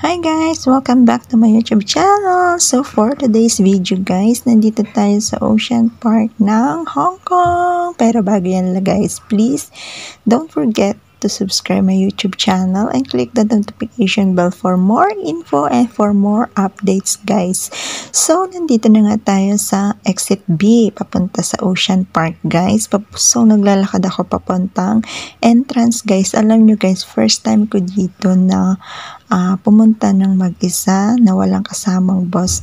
Hi guys! Welcome back to my YouTube channel! So for today's video guys, nandito tayo sa Ocean Park ng Hong Kong. Pero bago yan guys, please don't forget to subscribe my YouTube channel and click the notification bell for more info and for more updates guys. So nandito na nga tayo sa Exit B, papunta sa Ocean Park guys. So naglalakad ako papuntang entrance guys. Alam nyo guys, first time ko dito na pumunta ng mag-isa na walang kasamang boss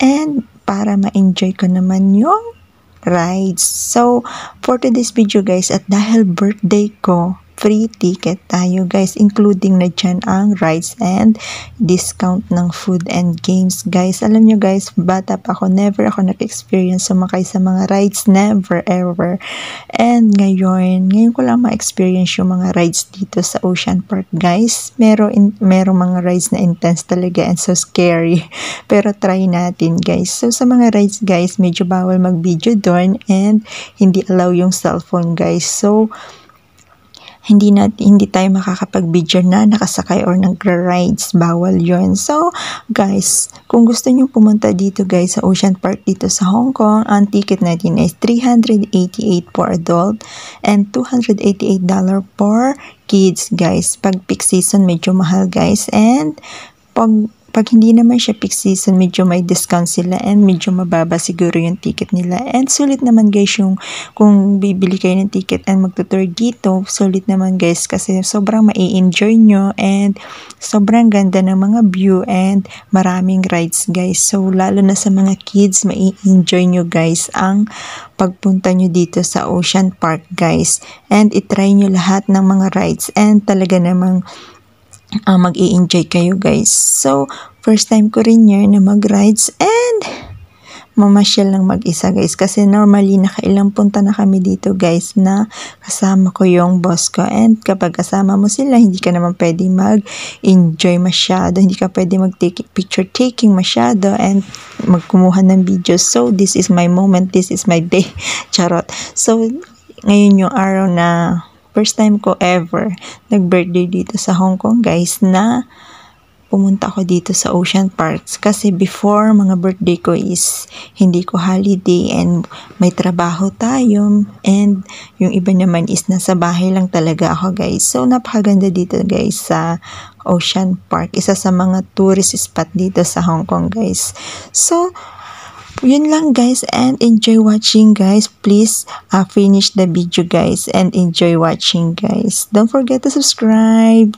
and para ma-enjoy ko naman yung rides. So, for today's video guys, at dahil birthday ko, free ticket tayo guys, including na dyan ang rides and discount ng food and games guys. Alam nyo guys, bata pa ako, never ako nag-experience sumakay sa mga rides, never ever. And ngayon ko lang ma-experience yung mga rides dito sa Ocean Park guys. Merong mga rides na intense talaga and so scary. Pero try natin guys. So sa mga rides guys, medyo bawal mag-video doon and hindi allow yung cellphone guys. So hindi tayo makakapag-video na nakasakay or nagra-rides. Bawal yon. So, guys, kung gusto nyo pumunta dito guys sa Ocean Park dito sa Hong Kong, ang ticket natin is $388 for adult and $288 for kids guys. Pag peak season, medyo mahal guys. And pag hindi naman siya peak season, medyo may discount sila and medyo mababa siguro yung ticket nila. And sulit naman guys yung kung bibili kayo ng ticket and magtutour dito, sulit naman guys kasi sobrang mai-enjoy nyo and sobrang ganda ng mga view and maraming rides guys. So lalo na sa mga kids, mai-enjoy nyo guys ang pagpunta nyo dito sa Ocean Park guys. And itry nyo lahat ng mga rides and talaga namang mag-i-enjoy kayo guys. So, first time ko rin yan na mag-rides and mamasyal lang mag-isa guys. Kasi normally nakailang punta na kami dito guys na kasama ko yung boss ko. And kapag kasama mo sila, hindi ka naman pwede mag-enjoy masyado. Hindi ka pwede mag-picture taking masyado and magkumuha ng videos. So, this is my moment. This is my day. Charot. So, ngayon yung araw na first time ko ever nag-birthday dito sa Hong Kong guys na pumunta ako dito sa Ocean Parks. Kasi before mga birthday ko is hindi ko holiday and may trabaho tayo and yung iba naman is nasa bahay lang talaga ako guys. So napakaganda dito guys sa Ocean Park. Isa sa mga tourist spot dito sa Hong Kong guys. So yun lang guys and enjoy watching guys. Please finish the video guys and enjoy watching guys. Don't forget to subscribe.